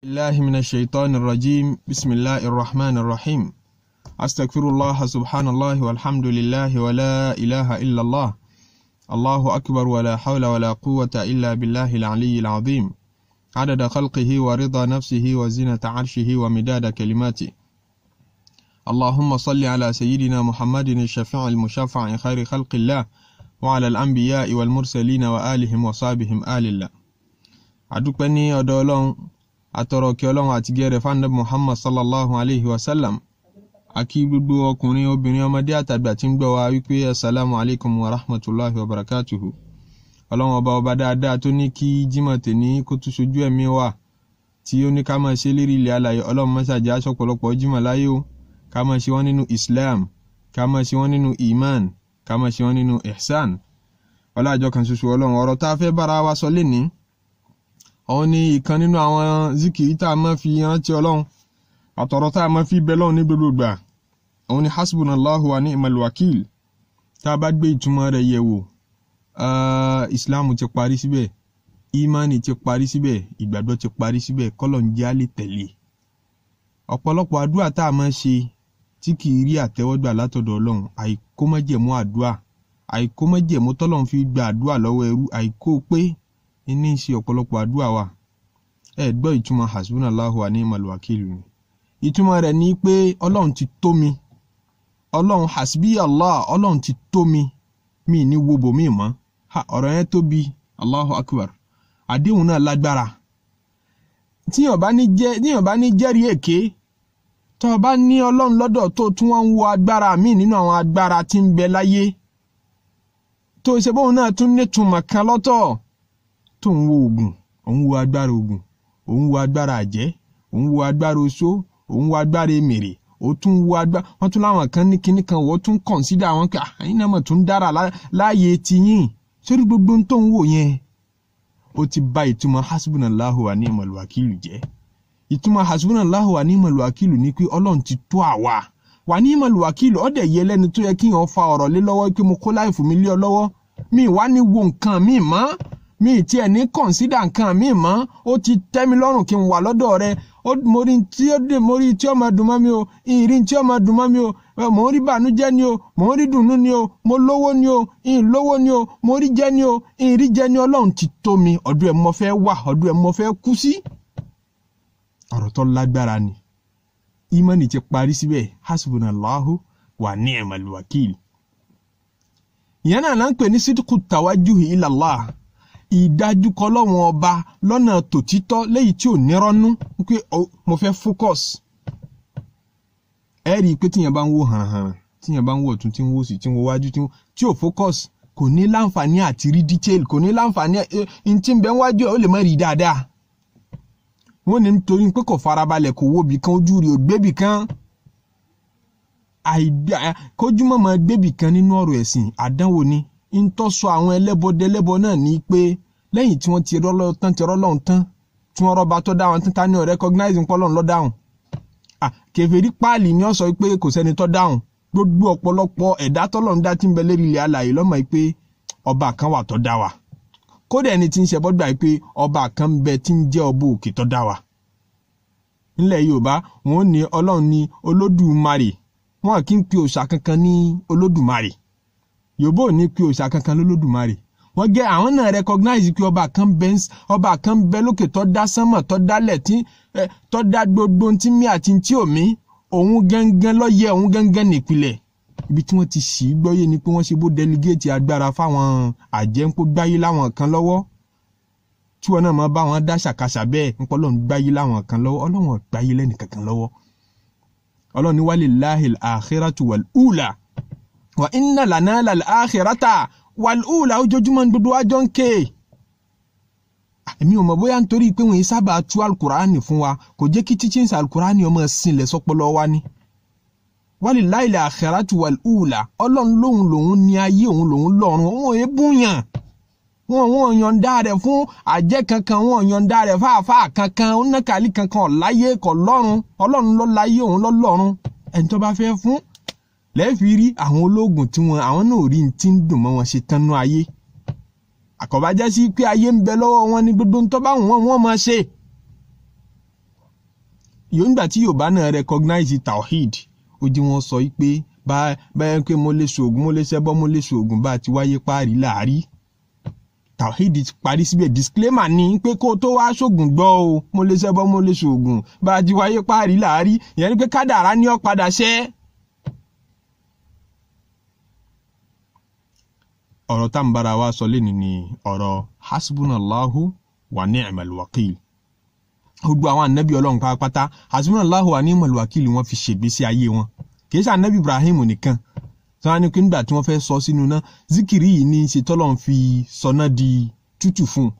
الله من الشيطان الرجيم بسم الله الرحمن الرحيم أستغفر الله سبحان الله والحمد لله ولا إله إلا الله الله أكبر ولا حول ولا قوة إلا بالله العلي العظيم عدد خلقه ورضا نفسه وزنة عرشه ومداد كلماته اللهم صل على سيدنا محمد الشفيع المشفع خير خلق الله وعلى الأنبياء والمرسلين وآلهم وصحبهم آل الله أدوكني أدولون atọrọ kí Ọlọ́run àti gere fan Muhammad sallallahu alayhi wa sallam àkí gbogbo ọkùnrin obìnrin ọmọdé àtàgbà tí ń gbọ́ wa wípé assalamu alaikum wa rahmatullahi wa barakatuhu. Ọlọ́run ọba dáadáa tó ní kí Jímọ̀ tèní kó tún ṣojú ẹ̀mí wa tí ó ní ká máa ṣe lérí ilẹ̀ alààyè. Ọlọ́run má ṣe jẹ́ àṣọpọ̀lọpọ̀ Jímọ̀ láyé o, ká máa ṣe wọ́n nínú Islam, ká máa ṣe wọ́n nínú iman, ká máa ṣe wọ́n nínú ihsan. Ọlọ́jọ́ kan ṣoṣo Ọlọ́run ọ̀rọ̀ tá fẹ́ bára wa sọ lénìí òun ni ìkan nínú àwọn zikiri tá máa fi rántí Ọlọ́run àtọ̀rọ̀ tá máa fi bẹ Ọlọ́run ní gbogbo ìgbà. Òun ni hasbunallahu wa ni'mal wakil. Tá bá gbé ìtumọ̀ rẹ̀ yẹ̀wò, Islam ti parí síbẹ̀, imani ti parí síbẹ̀, ìgbàgbọ́ ti parí síbẹ̀, k'Ọlọ́run jẹ́ á lè tẹ̀lé. Ọ̀pọ̀lọpọ̀ àdúà tá máa ṣe tí kì í rí àtẹ́wọ́gbà látọ̀dọ̀ Ọlọ́run, àìkó májẹ̀mú àdúà, àìkó májẹ̀mú t'Ọlọ́run fi gba àdúà lọ́wọ́ ẹrú, àìkó pé ní ṣe ọ̀pọ̀lọpọ̀ àdúà wa. Ẹ gbọ́ ìtumọ̀ hasbunallahu wa ni'mal wakil ni. Ìtumọ̀ rẹ̀ ní pé Ọlọ́run ti tó mi. Ọlọ́run hasbi Allah, Ọlọ́run ti tó mi. Mi ní wo bò mí mọ́. Ha, ọ̀rọ̀ yẹn tóbi. Allahu akbar. Àdéhùn náà lágbára. Tíyàn bá ní jẹ́rìí èké, tó bá ní Ọlọ́run lọ́dọ̀ tó tún wọ́n ń wo agbára mi nínú àwọn agbára tí ń bẹ láyé. Tó ṣe bóun náà tún ní túmọ̀ kan lọ́tọ̀. Tó ń wo ogun, òun wo agbára ogun, òun wo agbára àjẹ́, òun wo agbára oṣó, òun wo agbára èmèrè, ó tún wo agbára, wọ́n tún láwọn kan ní kinní kan wọ́n tún consider àwọn pé ẹ̀yin náà mọ̀ tún dára láàyè tiyín. Sórí gbogbo tó ń wò yẹn, ó ti bà ìtumọ̀ hasbunallahu wa ni'mal wakil jẹ́. Ìtumọ̀ hasbunallahu wa ni'mal wakil ní pé Ọlọ́run ti tó àwa. Wa ni'mal wakil ó dẹ̀ yẹ lẹ́ni tó yẹ kí yàn fa ọ̀rọ̀ lé lọ́wọ́ pé mo kó láìfù mi lé ọ lọ́wọ́. Mi wá ní wo nǹkan mi mọ́. Mi tí ẹni consider nǹkan mi mọ́, ó ti tẹ́ mi lọ́rùn kí n wà lọ́dọ̀ rẹ̀. Mo rí tí ó máa dùn mọ́ mi o, ìrìn tí ó máa dùn mọ́ mi o, mo rí bànújẹ́ ni o, mo rí dùnnú ni o, mo lówó ni o, lówó ni o, mo rí jẹ ni o, rí jẹ ni. Ọlọ́run ti tó mi, ọ̀dọ̀ ẹ̀ mo fẹ́ wà, ọ̀dọ̀ ẹ̀ mo fẹ́ kú sí. Ọ̀rọ̀ tó lágbára ni. Imani ti parí síbẹ̀, hasbunallahu wa ni'mal wakil. Ìyẹn náà ń pè ní sidqu tawajjuhi ila Allah. Ìdájúkọ Ọlọ́run ọba lọ́nà tòtítọ́ léyìí tí ò nírọ́nú pé mo fẹ́ focus. Ẹ rí pé tíyàn bá ń wò hàn, tíyàn bá ń wò tún tí ń wò sí, tí ń wò wájú, tí ò focus, kò ní láǹfààní àti rí detail, kò ní láǹfààní tí ń bẹ wájú ó lè má rí dáadáa. Wọ́n ní nítorí pé kò farabalẹ̀, kò wo bì kan, ojú rí ò gbébì kan. Kójú mọ́ gbébì kan nínú ọ̀rọ̀ ẹ̀sìn àdánwò ni. In tó sọ àwọn ẹlẹ́bọ náà ní pé lẹ́yìn tí wọ́n ti rọ́lọ́run tán, tí wọ́n rọ́ba tó dá wọn tán, ta ni ó recognize ń pọ́lọ́run ló dáhùn. Kèfèrí páàlì ni ó sọ pé kò sẹ́ni tó dáhùn. Gbogbo ọ̀pọ̀lọpọ̀ ẹ̀dá tọ́lọ́run dá tí ń bẹ lérí ilẹ̀ alààyè lọ́mọ pé ọba kan wà tó dá wa. Kódà ẹni tí ń ṣe bọ́gbà pé ọba kan ń bẹ tí ń jẹ́ ọba òkè tó dá wa. Nílẹ̀ Yorùbá wọ́n ní Ọlọ́run ní Olódùmarè, wọ́n kì í pe òòṣà kankan ní Olódùmarè. Yorùbá ò ní pé òòṣà kankan lólódùmarè. Wọ́n gẹ́ àwọn náà recognize pé ọba kan bẹ lókè tó dá sánmọ̀, tó dálẹ̀, tó dá gbogbo tí mi àti tí ò mí. Òun gangan ló yẹ, òun gangan nípìlẹ̀. Ibi tí wọ́n ti ṣì gbọ́yé ni pé wọ́n ṣe bó delegate agbára fáwọn àjẹ́ ń kó gbáyé láwọn kan lọ́wọ́. Tí wọ́n náà máa bá wọn dá ṣàkàṣà bẹ́ẹ̀ ń pọ́ Ọlọ́run gbáyé láwọn kan lọ́wọ́. Ọlọ́run ò gbáyé lẹ́nì kankan lọ́wọ́. Ọlọ́run ní walillahil akhiratu wal ula. Wa inna lana lal akhirata wal ula. Ojoojúmọ́ gbogbo àjọ ń ké. Èmi ò mọ̀ bóyá nítorí pé wọ́n sábà tú al-Qur'ani fún wa, kò jẹ́ kí teachings al-Qur'ani ọmọ sinlẹ̀ sọpọlọ wa ni. Walillahil akhiratu wal ula. Ọlọ́run lòun ní ayé, òun lòun lọ́run. Wọ́n èébúyàn. Wọ́n yọ̀ǹda rẹ̀ fún àjẹ́ kankan, wọ́n yọ̀ǹda rẹ̀ fáàfáà kankan, onákàlí kankan láyé kọ̀ lọ́run. Ọlọ́run ló láyé, òun ló lọ́run. Ẹni tó bá fẹ́ fún lẹ́ẹ̀fì rí àwọn ológun tí àwọn náà rí tí ń dùn mọ́ wọn ṣe tánú ayé. Àkọ́bájá sí pé ayé ń bẹ lọ́wọ́ wọn ní gbogbo tó bá wọ́n máa ṣe. yóò nígbà tí Yorùbá náà recognize tawhid ó jí wọ́n sọ pé báyẹn pé mo lè ṣoògùn mo lè ṣẹbọ mo lè ṣoògùn bá ti wáyé párí láàrí tawhid ti parí síbẹ̀ disclaimer ni pé kó tó wá ṣoògùn gbọ́ o mo lè ṣẹbọ mo lè ṣoògùn bá ti wáyé párí láàrí ìyẹn ni pé kádàrá ní ó padà ṣẹ. ọ̀rọ̀ tá ń bára wa sọ lẹ́ni ni ọ̀rọ̀ hasbunallahu wa ni'mal wakil. gbogbo àwọn ànábì Ọlọ́run pátápátá hasbunallahu wa ni'mal wakil wọ́n fi ṣègbésí ayé wọn kì í ṣe ànábì Ibrahim nìkan tí wọ́n á ní pé nígbà tí wọ́n fẹ́ sọ sínú náà zikiri yìí ní ṣe tọ́lọ́run fi sọná di tútù fún un.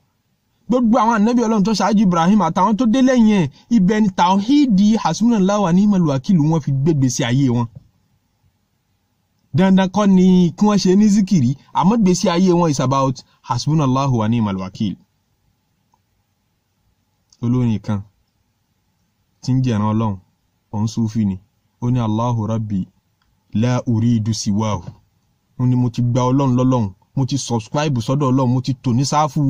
gbogbo àwọn ànábì Ọlọ́run tó ṣáájú Ibrahim àtàwọn tó dé lẹ́yìn ẹ̀ ibẹ̀ ni tawhidi hasbunallahu wa ni'mal wakil wọ́n fi gbégbèsí ayé wọn. dandan kọ́ ni kí wọ́n ṣe ní zikiri àmọ́ gbèsè ayé wọn is about hasbunallahu wa ni'mal wakil. olórin kan tí ń jẹ̀ràn Ọlọ́run òun Súfì ni ó ní Allahu Rabbi la uridu siwahu ó ní mo ti gba Ọlọ́run lọ́lọ́run mo ti subscribe sọ́dọ̀ Ọlọ́run mo ti tò ní sáfù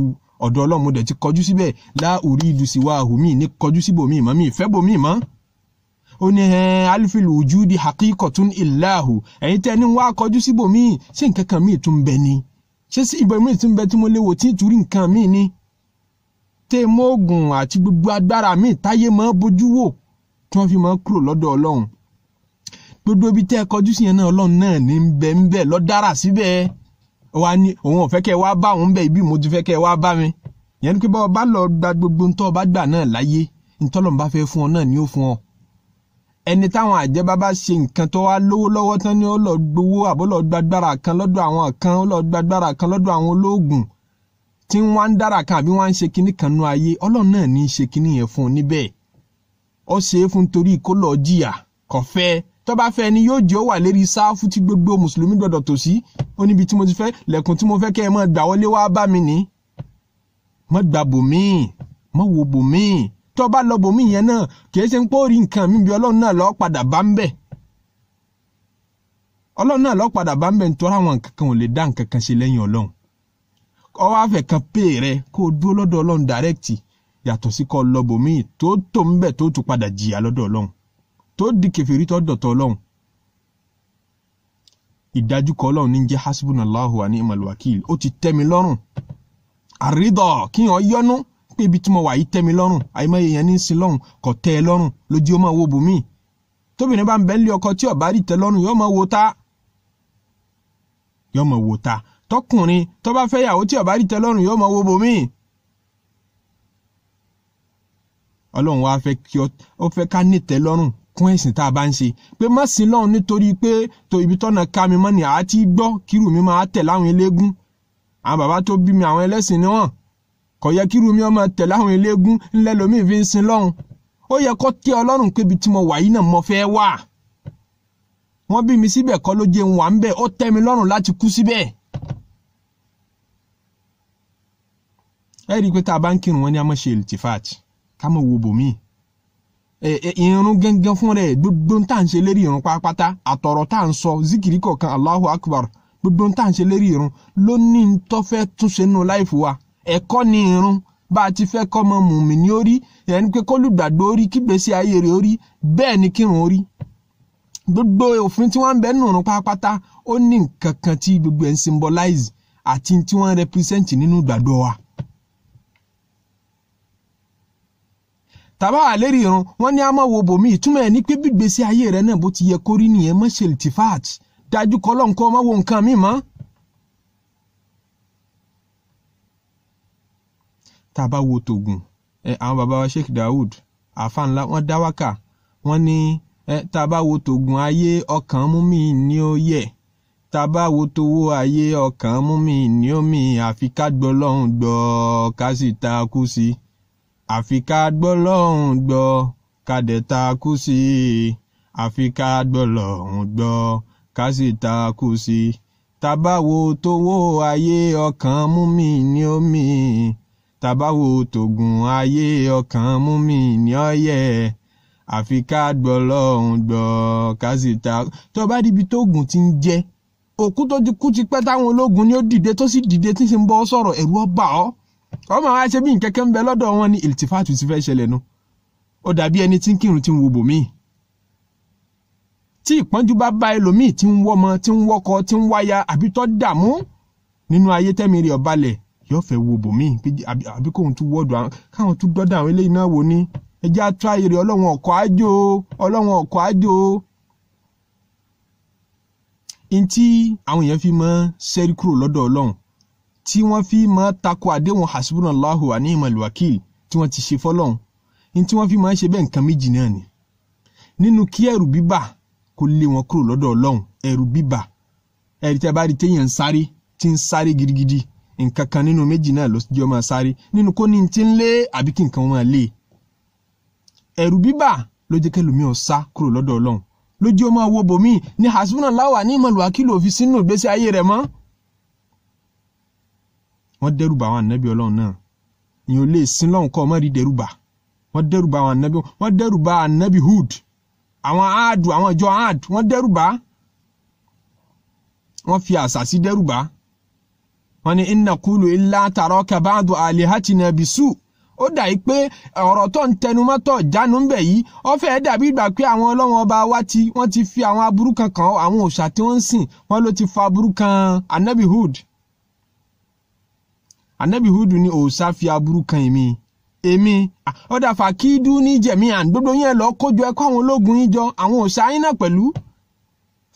ọ̀dọ̀ Ọlọ́run mo dẹ̀ ti kọjú síbẹ̀ la uridu siwahu mi ní kọjú síbòmí mọ́ mi ìfẹ́ bòmí mọ́ ó ní alifil wujudi haqiqatun illahu ẹ̀yin tẹ́ ní wá kọjú síbòmí ṣé nǹkan kan mi tún bẹ ni ṣé sí ibòmí tún bẹ tí mo lè wò tí ìtúrí nǹkan mi ni tẹ́ mọ́ọ̀gùn àti gbogbo agbára mi táyé mọ́ bójú wò tí wọ́n fi mọ́ kúrò lọ́dọ̀ Ọlọ́run gbogbo ibi tẹ́ kọjú sí yẹn náà Ọlọ́run náà ní ń bẹ lọ dára síbẹ̀ wá ní òun ò fẹ́ kẹ́ wá bá òun bẹ̀ ibi mo ti fẹ́ kẹ́ wá bá mi yẹn ni pé bá lọ gba gbogbo ntọ́ bá gbà náà láyé ntọ́lọ́run bá fẹ́ fún ọ náà ni ó fún ọ. ẹni táwọn àjẹbá bá ṣe nǹkan tó wá lówó lọ́wọ́ tán ni ó lọ gbowó àbó lọ gbàgbára kan lọ́dọ̀ àwọn kan ó lọ gbàgbára kan lọ́dọ̀ àwọn olóògùn tí wọ́n ń dára kan àbí wọ́n ń ṣe kinní kan nú ayé Ọlọ́run náà ní í ṣe kinní yẹn fún un níbẹ̀ ó ṣe é fún torí kó lọ jìyà kò fẹ́ tó bá fẹ́ ni yóò jẹ́ ó wà lérí sáfù tí gbogbo mùsùlùmí gbọdọ̀ tò sí ó níbi tí mo ti fẹ́ lẹ̀kùn tí mo fẹ́ kẹ́ ẹ mọ́ gbà wọlé wá bá mi ní mọ́ gbà bòmíì mọ́ wo bòmíì tó bá lọ bòmíì yẹn náà kìí ṣe ń pọ́ orí nǹkan mi bí Ọlọ́run náà lọ́ọ́ padà bá ń bẹ̀ Ọlọ́run náà lọ́ọ́ padà bá ń bẹ̀ nítorí àwọn nǹkan kan ò lè dá nǹkan kan ṣe lẹ́yìn Ọlọ́run ọwọ́ àfẹ́ kan pè rẹ kó o dúró lọ́dọ̀ Ọlọ́run direct yàtọ̀ sí kọ́ lọ bòmíì tó tó ń bẹ̀ tó tún padà jìyà lọ́dọ̀ Ọlọ́run tó di kèfèrí tó dọ̀tọ̀ Ọlọ́run ìdájúkọ Ọlọ́run ní jẹ́ hasbunallahu wa ni'mal wakil ó ti tẹ́ mi lọ́rùn àrídọ̀ kí wọ́n yọ́nú pé ibi tí mo wà yìí tẹ́ mi lọ́rùn àìmọye yẹn ní sin lọ́rùn kò tẹ́ ẹ lọ́rùn lójú ó máa wo bòmíì tóbìnrin bá ń bẹ nílé ọkọ tí ó bá rí tẹ́ lọ́rùn yóò máa wò ta tọkùnrin tó bá fẹ́ yàwó tí ó bá rí tẹ́ lọ́rùn yóò máa wo bòmíì. Ọlọ́run wá fẹ́ kí ó fẹ́ ká ní tẹ́ lọ́rùn kún ẹ̀sìn tá a bá ń ṣe pé má sin lọ́run nítorí pé tó ibi tọ́nà ká mi mọ́ ni àá ti gbọ́ kírù mi máa tẹ̀ láwọn eléégún àwọn bàbá tó bí mi àwọn ẹlẹ́sìn ni wọ́n kò yẹ kírù mi ọmọ tẹ̀ láwọn eléégún ńlẹ́ lómi fi ń sin lọ́run ó yẹ kó tẹ́ Ọlọ́run pé ibi tí mo wà yìí náà mo fẹ́ wà wọ́n bí mi síbẹ̀ kọ́ ló jẹun wà ń bẹ̀ ó tẹ́ mi lọ́rùn láti kú síbẹ̀. ẹ rí i pé tá a bá ń kírun wọn ni a máa ṣe iltifat ká máa wo bòmíì ìrun gangan fún rẹ̀ gbogbo tá à ń ṣe lérí ìrun pátápátá àtọ̀rọ̀ tá à ń sọ zikiri kọ̀ọ̀kan Allahu Akbar gbogbo tá à ń ṣe lérí ìrun ló ní tó fẹ́ túnṣe nínú láìfù wa ẹ̀kọ́ ni ìrun bá a ti fẹ́ kọ́ ọmọ mùmí ní orí ẹni pé kólùgbàgbọ́ orí kígbésí ayé rẹ̀ orí bẹ́ẹ̀ ni kírun orí gbogbo òfin tí wọ́n ń bẹ nínú ìrun pátápátá ó ní nǹkan kan tí gbogbo ẹ̀ ń symbolize àti tí wọ́n represent nínú ìgbàgbọ́ wa. tàbá wà lérí irun wọ́n ní a máa wo bòmí ìtumọ̀ ẹ̀ ní pé gbígbésí ayé rẹ̀ náà bó ti yẹ kó rí nìyẹn mọ́ ṣe iltifat dájú kọ́ lọ́n kọ́ máa wo nǹkan mi mọ́. tàbá wo tògùn àwọn bàbá wa Sheikh Dawood àfa ńlá wọ́n dá wákà wọ́n ní tàbá wo tògùn ayé ọkàn mú mi ní ó yẹ tàbá wo towó ayé ọkàn mú mi ní ó mi àfi ká gbọ́ lọ́hùn gbọ́ ká sì ta kú sí i. àfi ká gbọ́ lọ́hùn gbọ́ ká dẹ̀ ta kú sí i àfi ká gbọ́ lọ́hùn gbọ́ ká sì ta kú sí i tàbá wo towó ayé ọkàn mú mi ní omi tàbá wo tògùn ayé ọkàn mú mi ní ọyẹ àfi ká gbọ́ lọ́hùn gbọ́ ká sì ta tó bá díbi tóògùn ti ń jẹ́ òkú tó ti kú ti pẹ́ táwọn ológun ni ó dìde tó sì dìde tí ń ṣe ń bọ́ sọ̀rọ̀ ẹ̀rù ó bà ọ́ ọmọ àwọn aṣẹ́bí nkẹ́kẹ́ ń bẹ lọ́dọ̀ wọn ní iltifatu ti fẹ́ ṣẹlẹ̀ nu ó dàbí ẹni tí ń kírun tí ń wo bòmíì. Tí ìpọ́njú bá bá ẹlòmíì tí ń wọ́mọ tí ń wọ́kọ tí ń wáyà àbí tó dààmú nínú ayé tẹ́mi rẹ̀ ọ̀balẹ̀ yóò fẹ́ wo bòmíì àbí kóhun tún wọ́ọ̀dù káwọn tún dọ́dọ̀ àwọn eléyìí náà wò ní ẹjẹ́ àtúráyè rẹ̀ ọlọ́run ọkọ̀ àjò. Ntí àwọn èèyàn fi máa ṣẹ́rí kúrò lọ́dọ̀ ọlọ́run tí wọ́n fi máa tako àdéhùn hasbunallahu wa ni'mal wakil tí wọ́n ti ṣe fọ́lọ́run ntí wọ́n fi máa ṣe bẹ́ẹ̀ nǹkan méjì náà ni. Nínú kí ẹ̀rù bíbà kó lé wọn kúrò lọ́dọ̀ ọlọ́run, ẹ̀rù bíbà ẹ̀rí tẹ́ bá rí téèyàn tí ń sáré gidigidi nǹkan kan nínú méjì náà ló jẹ́ máa sáré nínú kó ní ti ń lé àbí kí nǹkan máa lé. Ẹ̀rù bíbà ló jẹ́ kẹ́lòmíì ó sá kúrò lọ́dọ̀ ọlọ́run lójú ọmọ wo bòmíì ní hasbunallahu wa ni'mal wakil fi sínú ìgbésí ayé rẹ̀ mọ́. Wọ́n dẹ́rùbà àwọn ànábì ọlọ́run náà ìyẹn ò lè sin lọ́hùn kọ́ ọmọ rí dẹ́rùbà. Wọ́n dẹ́rùbà àwọn ànábì, wọ́n dẹ́rùbà ànábì Hud, àwọn Áàdù, àwọn ìjọ Áàdù wọ́n dẹ́rùbà. Wọ́n fi àṣàsí dẹ́rùbà. Wọ́n ní inna qulu illa taraka ba'du alihatina bisu. Ó dà yí pé ọ̀rọ̀ tó ń tẹnumọ́tọ̀ jánu ń bẹ̀ yìí ó fẹ́ dàbí ìgbà pé àwọn ọlọ́run ọba wa wọ́n ti fi àwọn aburú kan àwọn òòṣà tí wọ́n ń sìn wọ́n ló ti fa aburú kan ànábì Hud. Ànábì Hud ní òòṣà fi aburú kan èmi ó dà fà kí dú ní jẹ̀míàn gbogbo yẹn lọ kójọ ẹ̀kọ́ àwọn ológun yín jọ àwọn òòṣà yín náà pẹ̀lú.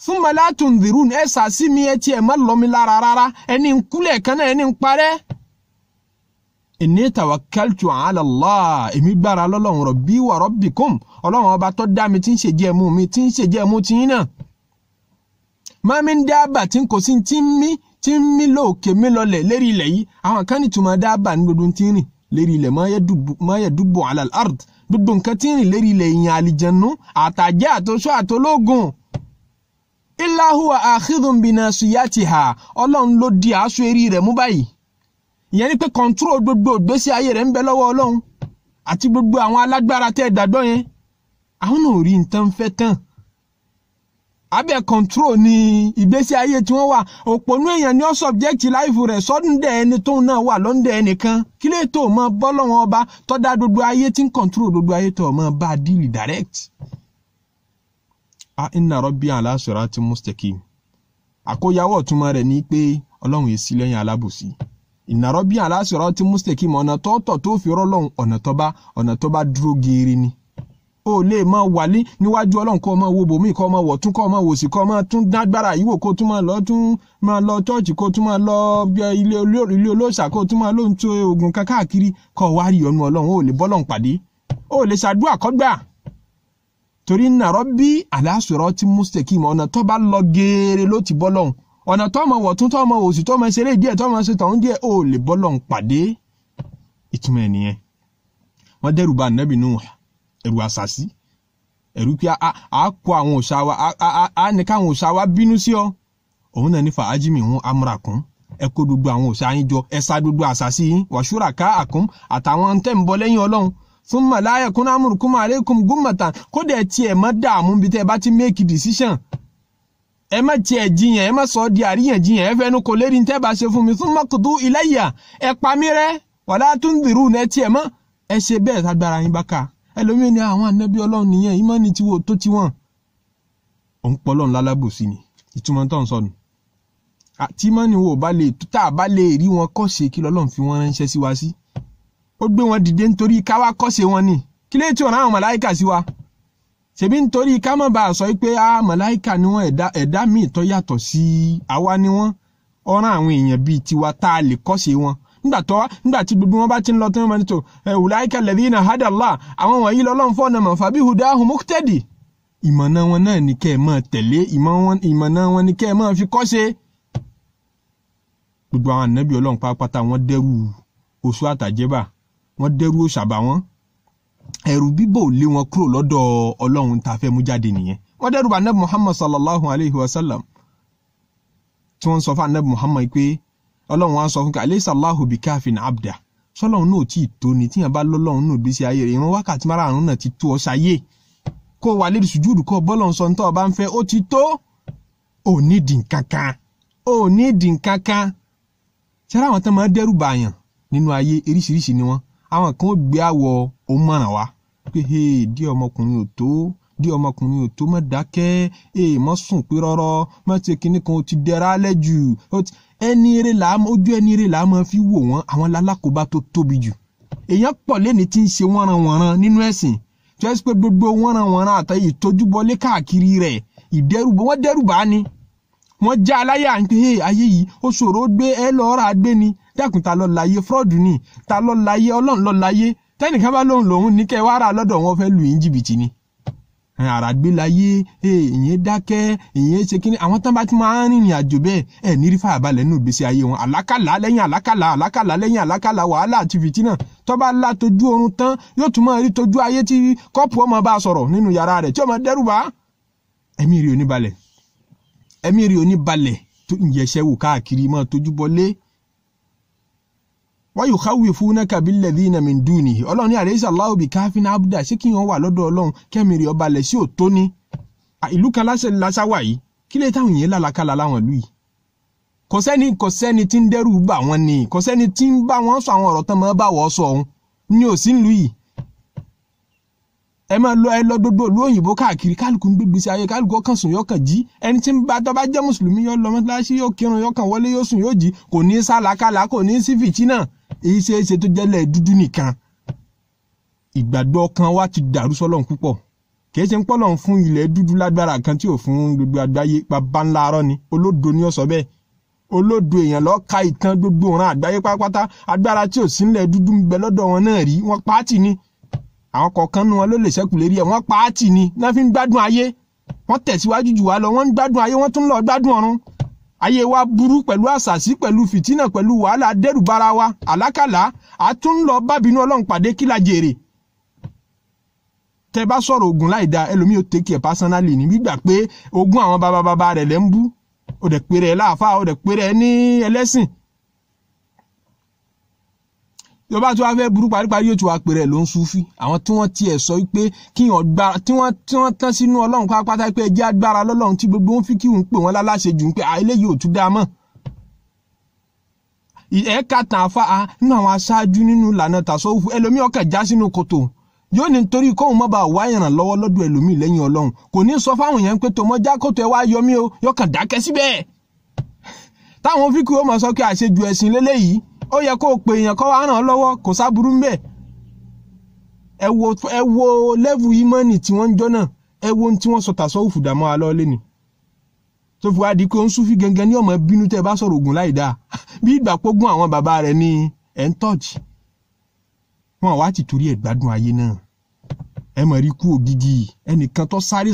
Thumma la tunzirun ẹ sàásì mi ẹ tiẹ̀ má lọ mi lára rárá ẹni ń kúlẹ̀ kan náà ẹni ń parẹ́. Inni tawakkaltu ala Allah èmi gbára lọ́lọ́run rabbi wa rabbikum ọlọ́run ọba tó dá mi tí ń ṣèjẹ́ mú mi tí ń ṣèjẹ́ mú tí yín náà. Ma min dábà tí ń kò sí tí ń mí lóòkè mi lọlẹ̀ lérí ilẹ̀ yìí àwọn kan ní túmọ̀ dábà ní gbogbo tí ń rìn lérí ilẹ̀ ma yadubbu ala al-ard gbogbo nǹkan tí ń rìn lérí ilẹ̀ ìyàn àlìjẹ̀nú àtàjẹ́ àtòṣọ́ àtológun. Illa huwa akhidhun binasiyatiha ọlọ́run ló di aṣọ eré rẹ̀ mú báyìí. Ìyẹn ni pé control gbogbo ìgbésí ayé rẹ̀ ń bẹ lọ́wọ́ ọlọ́run àti gbogbo àwọn alágbára tẹ́ dàdọ́ yẹn àwọn náà rí nǹkan fẹ́ tán. Abẹ́ control ni ìgbésí ayé tí wọ́n wà òpònú èèyàn ni ó subject life rẹ̀ sọ́dúndẹ̀ ẹni tóun náà wà lọ́ndẹ̀ ẹnìkan kí lè tó mọ bọ́lọ́wọ́n ọba tó dá gbogbo ayé tí ń control gbogbo ayé tó mọ bá deal direct. Inna rabbi ala siratin mustaqim. Àkóyawọ́ túmọ̀ rẹ̀ ní pé ọlọ́run èsì lẹ́yìn alábòsí. Inna rabbi ala siratin mustaqim ọ̀nà tọ́tọ̀ tó fi rọ́lọ́run ọ̀nà tó bá dúró geere ni. O lè máa wà níwájú ọlọ́run kó máa wo bòmí kó máa wọ̀ tún kó máa wò sí kó máa tún dágbára yíwò kó tún máa lọ chọ́ọ̀chì kó tún máa lọ ilé olóòṣà kó tún máa lóhun tó oògùn kan káàkiri kó wá rí ọ̀nù ọlọ́run ó lè bọ́lọ́run pàdé ó lè ṣàdúrà kọ́gbà. Torí inna rabbi ala siratin mustaqim ọ̀nà tó bá lọ geere ló ti bọ́lọ́run ọ̀nà tó máa wọ̀ tún tó máa wò sí tó máa ṣeré díẹ̀ tó máa ṣe tọ̀hún díẹ̀ ó lè bọ́lọ́run pàdé. Ìtumọ̀ ẹ̀ nìyẹn. Wọ́n dẹ́rù bà Ànábì Nuh ẹ̀rù àṣàsí ẹ̀rù pé a kó àwọn òòṣà wa a ní káwọn òòṣà wa bínú sí ọ òun náà ní fàájìmì hún amúrakún ẹ kó gbogbo àwọn òòṣà yín jọ ẹ sá gbogbo àṣàsí yín wàṣúrà ká àkún àtàwọn tẹ́ ń bọ lẹ́yìn ọlọ́run thumma la yakun amrukum alaykum gummatan kó dẹ̀ tiẹ̀ má dààmú bí tẹ́ bá ti make decision ẹ má tiẹ̀ jiyàn ẹ má sọ di àríyànjiyàn ẹ fẹ́nu kò lérí tẹ́ bá ṣe fún mi thumma qudu ilayya ẹ pa mí rẹ́ wala tunzirun ẹ tiẹ̀ mọ́ ẹ ṣe bẹ́ẹ̀ tágbára yín bá ká ẹlòmíì ní àwọn ànábì ọlọ́run nìyẹn ìmánì tí wò tó ti wọ́n òun pọ́lọ́run lálábòsí ni ìtumọ̀ tó ń sọnù tí ìmánì wò tá a bá lè rí wọn kọ́ṣe kí lọ́lọ́run fi wọ́n ránṣẹ́ sí wa sí ó gbé wọn dìde nítorí ká wá kọ́ṣe wọn ni kí lè tí ò rán àwọn màláìkà sí wa ṣebí nítorí ká má bàa sọ pé màláìkà ni wọ́n ẹ̀dá míì tó yàtọ̀ sí àwa ni wọ́n ọ̀ràn àwọn èèyàn bíi tiwa tá a lè kọ́ṣe wọn nígbà tí gbogbo wọn bá ti ń lọ tí wọ́n máa ń tó ulaika alladhina hada Allah àwọn wọ̀nyí lọ́lọ́run fọ́nà mọ̀ fabi hudahu muqtadi ìmọ̀nà wọn náà ní kẹ́ ẹ̀ máa tẹ̀lé ìmọ̀nà wọn ní kẹ́ ẹ̀ máa fi kọ́ṣe. Gbogbo àwọn ànábì ọlọ́run pátápátá wọ́n dẹ́rù oṣù àtàjẹ́bà wọ́n dẹ́rù òṣàbà wọn ẹ̀rù bíbò lé wọn kúrò lọ́dọ̀ ọlọ́run tá a fẹ́ mú jáde nìyẹn. Wọ́n dẹ́rù bá ànábì Muhammad sallallahu alayhi wa sallam tí wọ́n sọ fún ànábì Muhammad pé ọlọ́run wá sọ fún ká alaysa Allahu bikafin abda sọlọ́run náà tí ì tó ni tíyàn bá lọ́lọ́run náà gbèsè ayé rẹ̀ ìran wákàtí márùn-ún náà ti tó ọ ṣayé kó wà lérí sùjúdù kó bọ́lọ́run sọ nítorí ọba ń fẹ́ ó ti tó ò nídìí nǹkankan ṣẹ́ra àwọn tó máa dẹ́rù bàyàn nínú ayé oríṣiríṣi ni wọ́n àwọn kan ó gbé àwọ̀ òun mọ̀ràn wá pé dí ọmọkùnrin ò tó má dákẹ́ má sùn pé rọ́rọ́ má ṣe kinní kan ó ti dẹra alẹ́ jù ẹni eré ojú ẹni eré là máa fi wò wọ́n àwọn lálákòóbá tó tóbi jù èèyàn pọ̀ lẹ́ni tí ń ṣe wọ́nranwọ̀nran nínú ẹ̀sìn tó yẹ pé gbogbo wọ́nranwọ̀nran àtàyè ìtójúbọlé káàkiri rẹ̀ wọ́n dẹ́rùbá ni wọ́n já aláyà ń pé ayé yìí ó ṣòro gbé ẹ lọ́ọ́ rà gbé ni dákun ta ló láyé fraud ni ta ló láyé ọlọ́run ló láyé tẹ́nìkan bá lòun ní kẹ́ wá rà lọ́dọ̀ wọn fẹ́ lù yín jìbìtì ni àràgbé láyé ìyẹn dákẹ́ ìyẹn ṣe kíní àwọn tán bá ti máa ń rìnrìn àjò bẹ́ẹ̀ ní rí fàyàbalẹ̀ nínú ìgbésí ayé wọn àlákàlà lẹ́yìn àlákàlà wàhálà àti fìtínà tó bá lá tójú oorun tán yóò tún máa rí tójú ayé tí kọ́pù ọmọ bá sọ̀rọ̀ nínú yàrá rẹ̀ tí ọmọ dẹ́rù bá ẹ̀mí rí oníbalẹ̀ tó ń yẹsẹ̀ wò káàkiri máa tójú bọlé wa yukhawifunaka billadhina min dunihi ọlọ́run ní alaysa Allahu bikafin abda ṣé kí wọ́n wà lọ́dọ̀ ọlọ́run kẹ́mìrì ọba lẹ̀ sí òtó ní ìlú kan lásàwà yìí kí lè táwọn èèyàn lálàkàlà láwọn ìlú yìí kò sẹ́ni tí ń dẹ́rù bà wọ́n ni kò sẹ́ni tí ń bá wọn sọ àwọn ọ̀rọ̀ tán máa bá wọ́n sọ ọ̀hún ní òsì ìlú yìí ẹ lọ gbogbo ìlú òyìnbó káàkiri kálukú ń gbégbé sí ayé kálukú ọkàn sùn yọkàn jí ẹni tí ń bá tọ́ bá jẹ́ mùsùlùmí yọ lọ mọ́tíláṣí yóò kírun yọkàn wọlé yóò sùn yóò jí kò ní sálàkàlà kò ní sí fìtínà èyí ṣe é ṣe tó jẹ́lẹ̀ dúdú nìkan ìgbàgbọ́ kan wá ti dàrú sọ́lọ́run púpọ̀ kì í ṣe ń pọ́lọ́run fún ilẹ̀ dúdú lágbára kan tí ò fún gbogbo àgbáyé bàbá ńlá arọ́ ni olódo ni ó sọ bẹ́ẹ̀ olódo èèyàn lọ́ọ́ ka ìtàn gbogbo ọ̀ràn àgbáyé pátápátá agbára tí ò sí ńlẹ̀ dúdú ń bẹ lọ́dọ̀ wọn náà rí wọ́n pàátì ni àwọn kọ̀ọ̀kan nu wọn ló lè ṣẹ́kù lérí ẹ̀ wọ́n pàátì ni náà fi ń gbádùn ayé wọ́n tẹ̀síwájú jù wá lọ wọ́n ń gbádùn ayé wọ́n tún lọ gbádùn ọ̀run ayé wa burú pẹ̀lú àṣàsí pẹ̀lú fìtínà pẹ̀lú wàhálà dẹ́rùbára wa àlákàlà àtún lọ bábínú ọlọ́run pàdé kí la jèrè tẹ bá sọ̀rọ̀ ogun láìda ẹlòmíì ó take it personally ní gbígbà pé ogun àwọn bàbá rẹ̀ lẹ́ ń bú ó dẹ̀ pé rẹ̀ láàfáà ó dẹ̀ pé rẹ̀ ní ẹlẹ́sìn yóò bá tó wá fẹ́ burú paríparí yóò tún wá pè rẹ̀ ló ń súfí àwọn tí wọ́n tiẹ̀ sọ pé kí wọ́n gbá tí wọ́n tán sínú ọlọ́run pátápátá pé ẹjẹ́ agbára lọ́lọ́run tí gbogbo wọn fi kí wọ́n pè wọ́n láláṣẹ jù pé eléyìí ò tún dáa mọ́ ẹ̀ka tàn àfa nínú àwọn aṣáájú nínú ìlànà tàṣọ́wùfù ẹlòmíì ọkàn já sínú kòtò yóò ní nítorí kóun má bàa wá ìrànlọ́wọ́ lọ́dọ̀ ẹlòmíì lẹ́yìn ọlọ́run kò ní sọ fáwọn èèyàn pé tòmọ́ já kòtò ẹ wá yọ mí o yọkàn dákẹ́ síbẹ̀ táwọn fíkì ó mọ̀ sọ pé àṣejù ẹ̀sìn lélẹ́yìí ó yẹ kó o pè èèyàn kọ́ wá ràn ọ́ lọ́wọ́ kò sáburú ń bẹ̀ ẹ wo lẹ́vù ìmánì tí wọ́n ń jọ náà ẹ wo tí wọ́n sọ tàṣọ́wùfù dàmọ́ alọ́ lẹ́ni tó fi wá di pé ó ń súnfì gẹ́gẹ́ ní ọmọ bínú tẹ́ bá sọ̀rọ̀ ògùn láì dáa bí ìgbà pógún àwọn bàbá rẹ̀ ní ẹ̀ ń tọ́ọ̀jì wọn wá ti torí ẹ̀ gbádùn ayé náà ẹ mọ̀ rí kú ògidì ẹnìkan tó sáré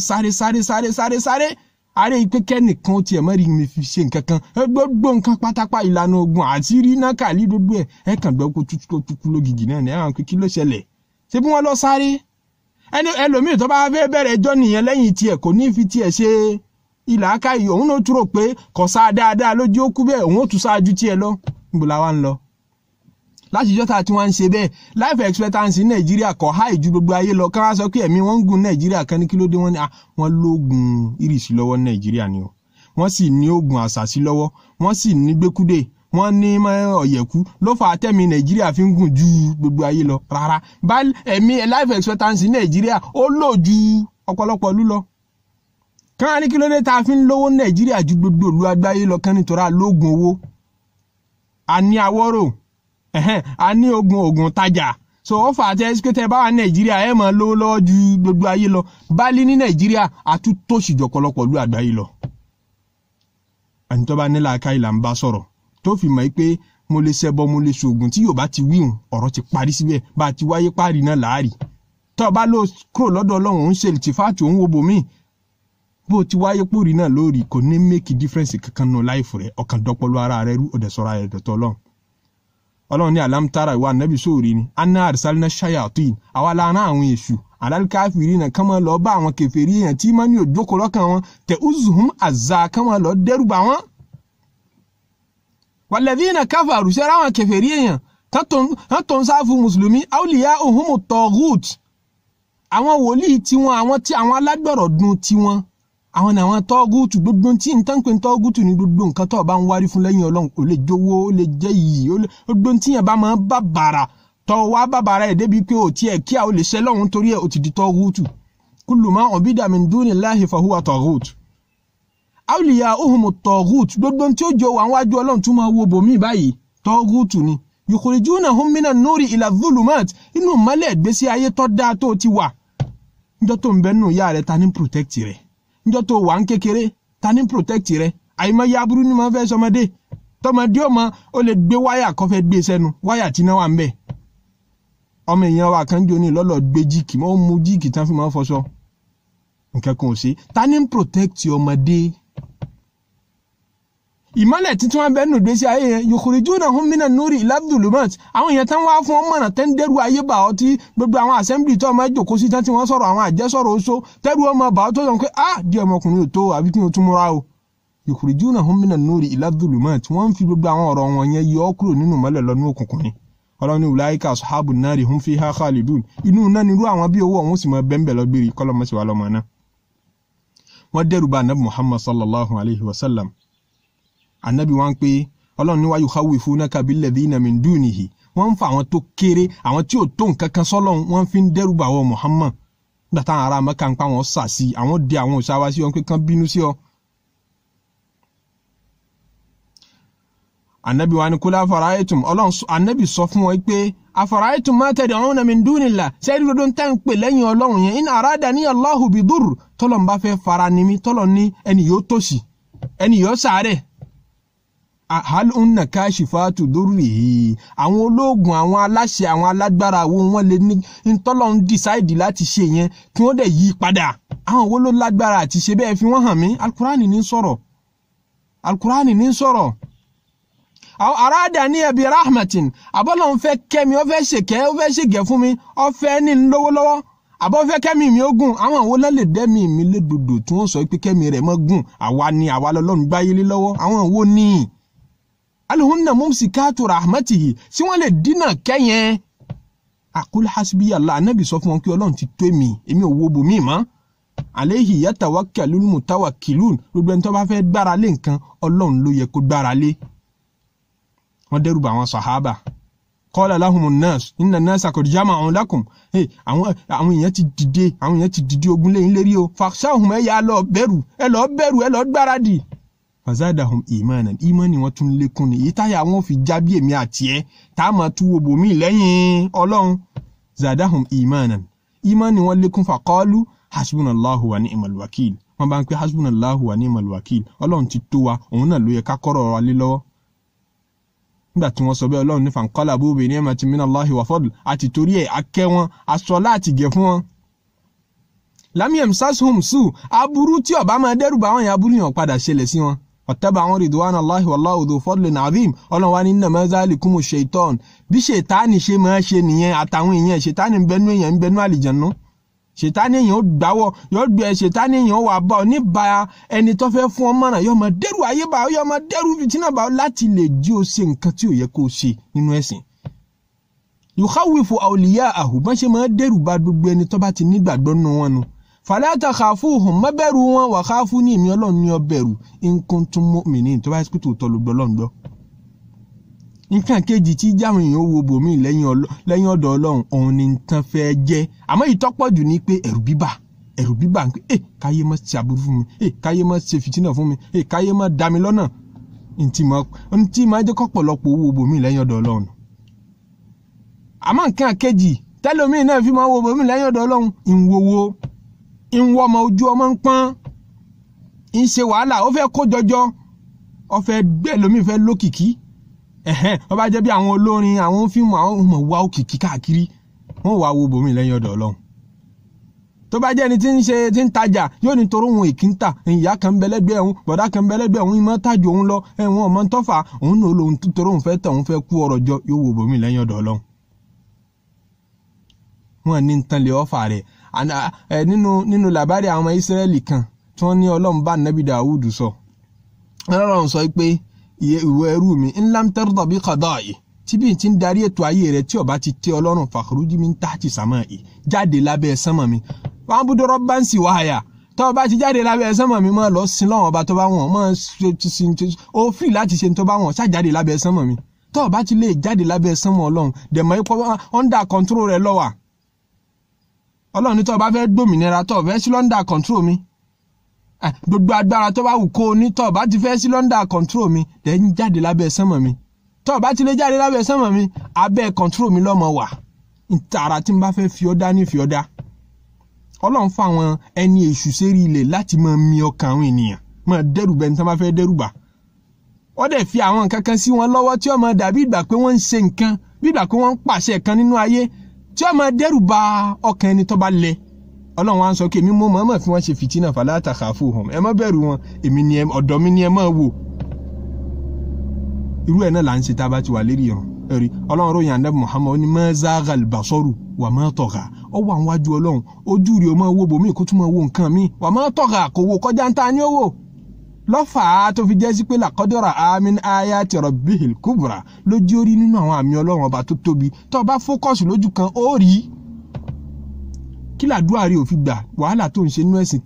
ààrẹ ìpé kẹ́nìkan tiẹ̀ mọ́ rí mi fi ṣe nǹkan kan gbogbo nǹkan pátápá ìlànà ogun àti rí náà kàlí gbogbo ẹ̀ kàn gbọ́ kó tukú lógìgì náà ní àwọn pé kí ló ṣẹlẹ̀ ṣé bí wọ́n lọ sáré ẹlòmíì tó bá fẹ́ bẹ̀rẹ̀ ẹjọ́ nìyẹn lẹ́yìn tiẹ̀ kò ní fi tiẹ̀ ṣe ilà akáyì òun ló túrò pé kò sáà dáadáa lójú ó kú bẹ́ẹ̀ òun ó tún ṣáájú tiẹ̀ lọ níbo la wá ń lọ láti ìjọta tí wọ́n ń ṣe bẹ́ẹ̀ life expectancy ní nàìjíríà kọ̀ háì ju gbogbo ayé lọ káwá sọ pé ẹ̀mí wọ́n ń gùn nàìjíríà kan ní kí ló dé wọ́n ní wọ́n lóògùn ìrìsì lọ́wọ́ nàìjíríà ni o wọ́n sì ní oògùn àṣàsí lọ́wọ́ wọ́n sì ní gbẹ́kúdè wọ́n ní ọ̀yẹ̀kú ló fà á tẹ̀mí nàìjíríà fi ń gùn ju gbogbo ayé lọ rárá bá ẹ̀mí life expectancy nàìjíríà ó lò ju ọ̀pọ̀lọpọ̀ ìlú lọ káwá ní kí ló dé tá a fi ń lówó nàìjíríà ju gbogbo ìlú àgbáyé lọ kán nítorí lóògùn owó a ní awọ́rò a ní ogun tajà so ó fà á tẹ́ ẹ́ tẹ́ bá wà nàìjíríà ẹ̀ máa lówó lọ́wọ́ ju gbogbo ayé lọ báálí ní nàìjíríà àtúntòṣìjọ ọ̀pọ̀lọpọ̀ ìlú àgbáyé lọ àní tó bá nílà aka ìlà ń bá sọ̀rọ̀ tó fi mọ̀ pé mo lè ṣẹbọ mo lè ṣoògùn tí yóò bá ti wíhùn ọ̀rọ̀ ti parí síbẹ̀ bá a ti wáyé páàrí náà láàrí tó bá lọ kúrò lọ́dọ̀ ọlọ́run ń ṣe tìfáàtì òun wo bòmíì bó ti wáyé pórí náà lórí kò ní make difference kankan nù láìfù rẹ̀ ọkàn dọ́pọ̀lọ́ ara rẹ̀ rú ọ̀dẹ̀ sọ̀rọ̀ ayẹ̀ dọ̀tọ̀ ọlọ́run ní alámtára ìwà nẹ́bí sóòrí ni anna arsalna shayatin àwa lára àwọn èṣù alálkáfìrí náà kán máa lọ bá àwọn kèfèrí èèyàn tí máa ní òjókòó lọ́kàn wọn tẹ uzuhum azza kán máa lọ dẹ́rù bà wọ́n. walladhina kafaru ṣẹ́ra àwọn kèfèrí èèyàn tó ń sáfù mùsùlùmí awliya'uhum at-taghut àwọn wòlíì tiwọn àwọn alágbọ̀rọ̀ dun tiwọn àwọn ni àwọn tọ́gùtù gbogbo tí n tán pé tọ́gùtù ní gbogbo nǹkan tó bá ń wárí fún lẹ́yìn ọlọ́run ó lè jówó ó lè jẹ́ yìí gbogbo tí yẹn bá máa bá bàrà tó wá bàbára ẹ̀ débi pé ó tiẹ̀ kí a ó lè ṣe lọ́hun torí ẹ̀ ó ti di tọ́gùtù kullu ma ubida min dunillahi fa huwa taghut awliya'uhum at-taghut gbogbo tí ó jọ wà wájú Ọlọ́run tún máa wo bòmí báyìí tọ́gùtù ni yukhrijunahum minan nuri ila dhulumat inú mọ́lẹ̀ gbésí ayé tó dáa tó ti wà níjọ́ tó ń bẹ nínú ìyá rẹ̀ ta ní protect rẹ̀ níjọ́ tó wà ń kékeré ta ní protect rẹ̀ àìmọ́ ya burú ni máa fẹ́ sọmọdé tọmọdé ọmọ ó lè gbé wáyà kó fẹ́ gbé sẹ́nu wáyà tí náà wà ń bẹ̀ ọmọ èèyàn wa kan jò ní lọ́lọ́ gbé jíìkì mọ́ mú jíìkì tán fi máa fọṣọ nǹkan kan ò sí ta ní protect ọmọdé ìmọ́lẹ̀ títí wọ́n bẹ́ẹ̀ nù gbé sí ayé yẹn yukhrijunahum minan nuri ila dhulumat àwọn èèyàn tán wá fún ọmọ náà tẹ́ ń dẹ́rù ayé bá ọ tí gbogbo àwọn assembly tó ọmọ ìjòkó sí tán tí wọ́n sọ̀rọ̀ àwọn àjẹsọ̀rọ̀ oṣó tẹ́rù ọmọ bá ọ tó sọ pé di ọmọkùnrin ò tó àbí kí n tún múra o yukhrijunahum minan nuri ila dhulumat wọ́n fi gbogbo àwọn ọ̀rọ̀ wọn yẹn yọ kúrò nínú mọ́lẹ̀ lọ́nú òkùnkùn ni ọlọ́ni ulaika ashabun nari hum fiha khalidun inú náà nírú àwọn bí owó ọ̀hún sì mọ bẹ́ńbẹ̀ lọ́gbèrè kọ́lọ́mọsí wa lọ́mọ náà wọ́n dẹ́rù bá anabi Muhammad sallallahu alayhi wa sallam anabi wọ́n pé Ọlọ́run ní wa yukhawifunaka billadhina min dunihi wọ́n ń fa àwọn tó kéré àwọn tí ò tó nǹkan kan sọ́lọ́run wọ́n fi ń dẹ́rù bá wọ Muhammad nígbà táwọn ará Mẹ́kà ń pa wọn sà sí àwọn dé àwọn òṣàwá sí wọn pé kán bínú sí ọ. anabi wa ni kula afara'aytum Ọlọ́run anabi sọ fún wọn pé afara'aytum ma tad'una min dunillah sẹ́ẹ̀dì lọ́dún tá ń pè lẹ́yìn Ọlọ́run yẹn in aradani Allahu bidur tọ́lọ̀ ń bá fẹ́ fara ni mi tọ́lọ̀ ní ẹni yóò tòṣì ẹni yóò sàárẹ̀ hal unna kashifatu durrihi àwọn ológun àwọn aláṣẹ àwọn alágbára wo wọ́n lè ní ntọ́lọ́run decide láti ṣe yẹn kí wọ́n dẹ̀ yí padà àwọn wo ló lágbára àti ṣe bẹ́ẹ̀ fi wọ́n hàn mí alkurani ní sọ̀rọ̀ àwọn aradani bi rahmatin abọ́lọ́run fẹ́ kẹ́mi ó fẹ́ ṣèkẹ́ fún mi ó fẹ́ ní lówó lọ́wọ́ àbọ̀ fẹ́ kẹ́mi mi ó gùn àwọn àwọn lè dẹ́mi mi lédòdò tí wọ́n sọ pé kẹ́mi rẹ̀ mọ́ gùn àwa lọ́lọ́run gbáyé lé lọ́wọ́ àwọn wo ní alhunna mumsikatu rahmatihi sí wọ́n lè dínà kẹ́yẹn aqul hasbi Allah anabi sọ fún wọn pé Ọlọ́run ti tó èmi ò wo bòmí mọ́ alayhi yatawakkalul mutawakkilun gbogbo ẹni tó bá fẹ́ gbára lé nǹkan Ọlọ́run ló yẹ kó gbára lé wọ́n dẹ́rù bá àwọn sàhábà qala lahumun nas inna an-nasa qad jama'u lakum àwọn èèyàn ti dìde ogun lẹ́yìn lérí o fakhshawhum ẹ lọ bẹ̀rù ẹ lọ gbáradì fazadahum imanan imani wọ́n tún lékún ni ìtayà wọn fi jábí èmi àti ẹ tá máa tú wo bòmí lẹ́yìn Ọlọ́run zadahum imanan imani wọ́n lékún faqalu hasbunallahu wa ni'mal wakil wọ́n bá ń pè hasbunallahu wa ni'mal wakil Ọlọ́run ti tó wa òun náà ló yẹ ká kọ́rọ̀ wa lé lọ́wọ́ nígbà tí wọ́n sọ bẹ́ẹ̀ Ọlọ́run ní fanqalabu bi ni'matin minallahi wa fadl àti torí ẹ̀ akẹ́ wọn aṣọ láti gẹ̀ fún wọn lam yamsashum su aburú tí ó bá máa dẹ́rù bá wọn yẹn aburú yẹn padà ṣẹlẹ̀ sí wọn wattaba'u ridwanallahi wallahu dhu fadlin azim Ọlọ́run wá ní innama zalikumu shaytan bí ṣètánì ṣe máa ṣe nìyẹn àtàwọn èèyàn ṣètánì ń bẹnu èèyàn ń bẹnu àlìjànnú ṣètánì èèyàn ó gbáwọ́ yóò gbé ṣètánì èèyàn wà bá ọ níbà ẹni tó fẹ́ fún ọmọ náà yóò máa dẹ́rù ayé bá yóò máa dẹ́rù fìtínà bá láti lè jí ó ṣe nǹkan tí ò yẹ kó ṣe nínú ẹ̀sìn yukhawifu awliya'ahu bọ́n ṣe máa dẹ́rù bá gbogbo ẹni tó bá ti nígbàgbọ́ nínú wọn nu fala takhafuhum má bẹ̀rù wọn wa khafuni èmi Ọlọ́run ní ó bẹ̀rù in kuntum mu'minin tó bá yẹ pé tó lọ gbọ́ lọ́ngbọ́ nǹkan kejì tí jáwọn èèyàn wo bòmí lẹ́yìn ọ̀dọ̀ Ọlọ́run òun ni tán fẹ́ jẹ́ àmọ́ ìtọ́pọ̀ jù ní pé ẹ̀rù bíbà ń pé káyé má ṣe aburú fún mi káyé má ṣe fìtínà fún mi káyé má dá mi lọ́nà ntí máa jẹ́ kọ́pọ̀lọpọ̀ wo bòmí lẹ́yìn ọ̀dọ̀ Ọlọ́run àmọ́ nǹkan kejì tẹ́lómi náà fi máa wo bòmí lẹ́yìn ọ̀dọ̀ Ọlọ́run ìwọ́ ọmọ ojú ọmọ ń pọ́n ń ṣe wàhálà ó fẹ́ kó jọjọ ó fẹ́ gbẹ́ lómi fẹ́ lókìkí ó bá jẹ́ bí àwọn olórin àwọn fíìmù àwọn ọmọ wa òkìkí káàkiri wọ́n wá wo bòmí lẹ́yìn ọ̀dọ̀ Ọlọ́run tó bá jẹ́ ni tí ń tajà yóò ní torí òun èkì ń tà ìyá kan bẹ́lẹ́gbẹ́ òun bọ̀dá kan bẹ́lẹ́gbẹ́ òun ìmọ̀ tájò òun lọ ẹ̀wọ̀n ọmọ tó fà òun náà lòun torí òun fẹ́ tẹ̀ òun fẹ́ kú ọ̀rọ̀ jọ yóò wo bòmí lẹ́yìn ọ̀dọ̀ Ọlọ́run wọ́n ní tán lè ọ́fà rẹ̀ nínú làbárí àwọn ọmọ Ísírẹ́lì kan tí wọ́n ní Ọlọ́run bá Nábì Dáúdù sọ Ọlọ́run sọ pé ìwọ ẹrú mi ńlám tẹ́rọ̀dọ̀ bí qada'i tí bí ti ń darí ètò ayé rẹ̀ tí ó bá ti tẹ́ Ọlọ́run fakhruji min tahti sama'i jáde lábẹ́ sánmà mi wọ́n búdó rọ́bà ń sì wáyà tó bá ti jáde lábẹ́ sánmà mi máa lọ sin lọ́wọ́ ọba tó bá wọ̀n máa ó free láti ṣe tó bá wọ̀n ṣájáde lábẹ́ sánmà mi tó bá ti lè jáde lábẹ́ sánmọ̀ Ọlọ́run dẹ̀ mọ̀ ipò under control rẹ̀ ló wà Ọlọ́run ní tó bá fẹ́ gbòmìnira tó fẹ́ sí under control mi gbogbo agbára tó bá wù kó ní tó bá ti fẹ́ sí under control mi dẹ̀ ń jáde lábẹ́ sánmọ̀ mi tó bá ti lè jáde lábẹ́ sánmọ̀ mi abẹ́ control mi ló mọ̀ wà ntara tí n bá fẹ́ fi ọ́ dá ní fi ọ́ dá Ọlọ́run fún àwọn ẹni èṣù sérí ilẹ̀ láti máa mi ọkàn àwọn ènìyàn máa dẹ́rù bẹ́ni tí wọ́n bá fẹ́ dẹ́rù bà ó dẹ̀ fi àwọn nǹkan kan sí wọn lọ́wọ́ tí ó máa dàbí ìgbà pé wọ́n ń ṣe nǹkan bí ìgbà pé wọ́n ń pàṣẹ kan nínú ayé tí ó máa dẹ́rù bà ọkàn ẹni tó bá lẹ Ọlọ́run wá ń sọ pé èmi mo mọ̀ọ́mọ̀ fi wọ́n ṣe fìtínà fala takhafuhum ẹ má bẹ̀rù wọn èmi ni ọ̀dọ̀ mi ni ẹ máa wò irú ẹ̀ náà là ń ṣe tá a bá ti wà lérí ìrun ẹ̀rí Ọlọ́run ròyìn Ànábì Muhammad ní ma zaghal basaru wa ma tagha ó wà níwájú Ọlọ́run ojú rẹ̀ ó máa wo bòmí kó tún máa wo nǹkan mi wa ma tagha kò wo kọjá ń ta ní owó lọ́fà tó fi jẹ́ sí pé laqad ra'a min ayati rabbihil kubra lójú orí nínú àwọn àmì Ọlọ́run ọba tó tóbi tó bá fókọ̀sì lójú kan ó rí kí làdúrà rí ò fi gbà wàhálà tó ń ṣe nínú ẹ̀sìn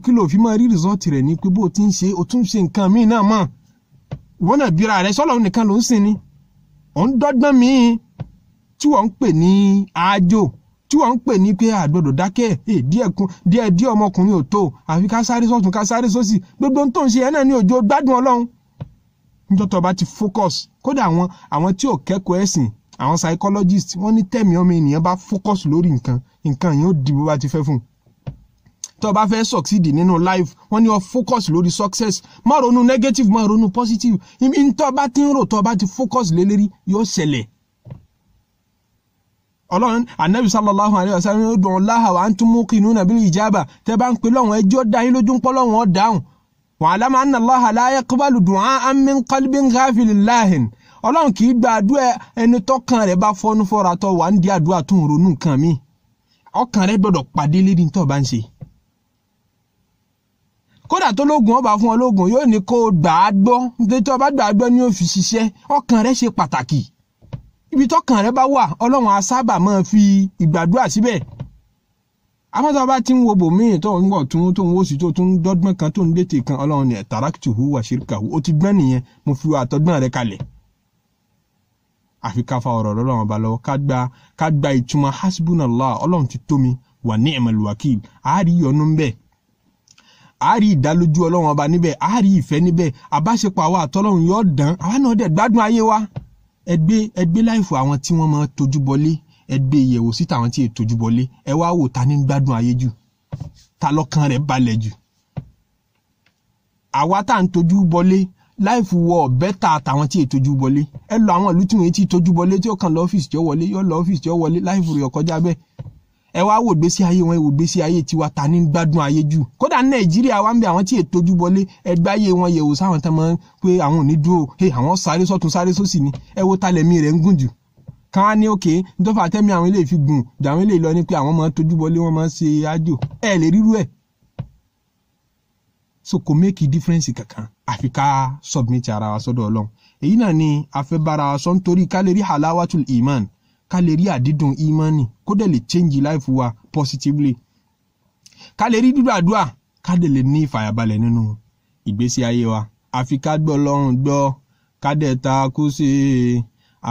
kí ló fi máa rí rìsọ́ọ̀tì rẹ̀ ní pé bó ti ń ṣe ó tún ṣe nǹkan míì náà mọ̀ ìwọ́n náà bíra rẹ̀ sọ́lọ́run nìkan ló ń sìn ni òun dọ́gbọ́n míì tí wọ́n ń pè ní àjò tí wọ́n ń pè ní pé àgbọ̀dọ̀ dákẹ́ díẹ̀ ọmọkùnrin ò tó àfi ká sáré sọ́tún ká sáré sósì gbogbo tó ń ṣe ẹ̀ náà ní òjò gbádùn Ọlọ́run níjọ́ tó bá ti focus kódà àwọn tí ò kẹ́kọ̀ọ́ ẹ̀sìn àwọn psychologist wọ́n ní tẹ̀mí ọmọ ènìyàn bá focus lórí nǹkan yóò di bó bá ti fẹ́ fún un tó bá fẹ́ succeed nínú life wọ́n ní ó focus lórí success má ronú negative má ronú positive in tó bá ti ń rò tó bá ti focus lé lérí yóò ṣẹlẹ̀ Ọlọ́run Ànábì sallallahu alaihi wasallam ud'u Allaha wa antum muqinuna bil ijaba tẹ́ bá ń pè lọ́wọ́n ẹjọ́ dá yín lójú ń pọ́ lọ́wọ́n ó dáhùn wa'lam anna Allaha la yaqbalu du'a'an min qalbin ghafilin lahin Ọlọ́run kì í gba àdúrà ẹni tọ́kàn rẹ̀ bá fọ́nú fọ́ra tó wà ń di àdúrà tó ń ronú nǹkan mi ọkàn rẹ̀ gbọ́dọ̀ pàdé lérí tó bá ń ṣe kódà tó lóògùn ọba fún ọlóògùn yóò ní kó gbà á gbọ́ nítorí tó bá gbà á gbọ́ ní ó fi ṣiṣẹ́ ọkàn rẹ̀ ṣe pàtàkì ibi tọ́kàn rẹ̀ bá wà Ọlọ́run á sábà máa fi ìgbàdúrà síbẹ̀ àmọ́ tó bá ti ń wo bòmíì tó ń wọ̀ tó ń wò sí tó ń dọ́gbọ́n kan tó ń dètè kan Ọlọ́run ní taraktuhu wa shirkahu ó ti gbọ́n nìyẹn mo fi àtọ́gbọ́n rẹ̀ kalẹ̀ àfi ká fa ọ̀rọ̀ Ọlọ́run ọba lọ́wọ́ ká gba ìtumọ̀ hasbunallah Ọlọ́run ti tó mi wa ni'mal wakil àárí ọ̀nù ń bẹ̀ àárí ìdálójú Ọlọ́run ọba níbẹ̀ àárí ìfẹ́ níbẹ̀ àbáṣepọ̀ àwa àtọ́lọ́run yóò dán àwa náà dẹ̀ gbádùn ayé wa ẹgbẹ́ láìfò àwọn tí wọ́n máa tójú bọlé ẹgbẹ́ ìyẹ̀wò sí tàwọn tí ètòjú bọlé ẹ wá wò ta ní gbádùn ayé jù ta lọ́kàn rẹ̀ balẹ̀ jù àwa tá ń tójú bọlé láìfò wọ bẹ́tà tàwọn tí ètòjú bọlé ẹ lọ àwọn ìlú tí wọ́n ti tójú bọlé tí ó kàn lọ́fíìsì tí ó wọlé yọ lọ́fíìsì tí ó wọlé láìfò rẹ̀ kọjá bẹ́ẹ̀ ẹ wá wò gbésí ayé wọn wò gbésí ayé tiwa ta ní gbádùn ayé jù kódà Nàìjíríà wa ń bẹ àwọn tí ètòjú bọlé ẹgbẹ́ ayé wọn yẹ̀wò sáwọn tán mọ́ pé àwọn ò ní dúró àwọn sáré sọ́tún sáré sósì ni ẹ wo talẹ̀mí rẹ̀ ń gùn jù kan á ní òkè nítorí tẹ́mi àwọn ilé fi gùn jù àwọn ilé lọ ní pé àwọn máa tójú bọlé wọn máa ṣe àjò ẹ lè rírú ẹ̀ so kò make a difference kankan àfi ká submit ara wa sọ́dọ̀ Ọlọ́run èyí náà ni a fẹ́ bára wa sọ nítorí ká lè rí halawatul iman ká lè rí àdídùn imani kó dẹ̀ lè change life wa positively ká lè rí dídúàdúà ká dẹ̀ lè ní ìfàyàbalẹ̀ nínú ìgbésí ayé wa àfi ká gbọ́ Ọlọ́run gbọ́ ká dẹ̀ ta kú sí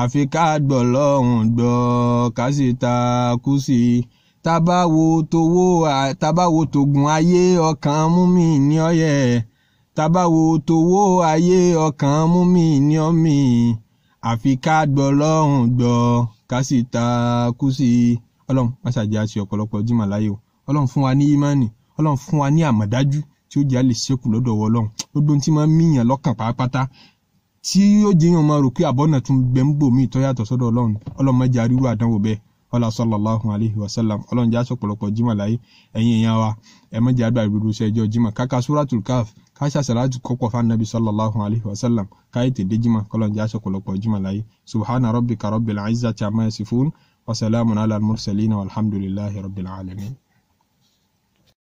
àfi ká gbọ́ Ọlọ́run gbọ́ ká sì ta kú sí tabawo tògùn ayé ọkàn mú mi ní ọyẹ tabawo tòwó ayé ọkàn mú mi ní ọmí àfi ká gbọ́ Ọlọ́run gbọ́ ká sì ta kú sí Ọlọ́run má ṣàjẹ́ àṣẹ ọ̀pọ̀lọpọ̀ jímọ̀ láyé o Ọlọ́run fún wa ní ìmánì Ọlọ́run fún wa ní àmọ̀dájú tí ó jẹ́ a lè ṣẹ́kù lọ́dọ̀ Ọlọ́run gbogbo tí máa ń míyàn lọ́kàn pàápàá tí yóò jẹ́yàn máa rò pé àbọ̀nà tún gbẹ̀ ń bò mí tó yàtọ̀ sọ́dọ̀ Ọlọ́run má jẹ́ àrírú àdánwò bẹ́ẹ̀ ọlá sallallahu alaihi wasallam Ọlọ́run jẹ́ aṣọ ọ̀pọ̀lọpọ̀ jímọ̀ láyé ẹ̀yin èèyàn wa ẹ má jẹ́ àgbà ìgbèrú ṣẹjọ́ jímọ̀ káka suratul Kahf ká ṣàṣàlátù kọ́pọ̀ fún Nabi sallallahu alaihi wasallam káyé tèdè jímọ̀ kọ́lọ́n jẹ́ aṣọ ọ̀pọ̀lọpọ̀ jímọ̀ láyé subhana rabbika rabbil izzati amma yasifun wa salamun ala al mursalin walhamdulillahi rabbil alamin.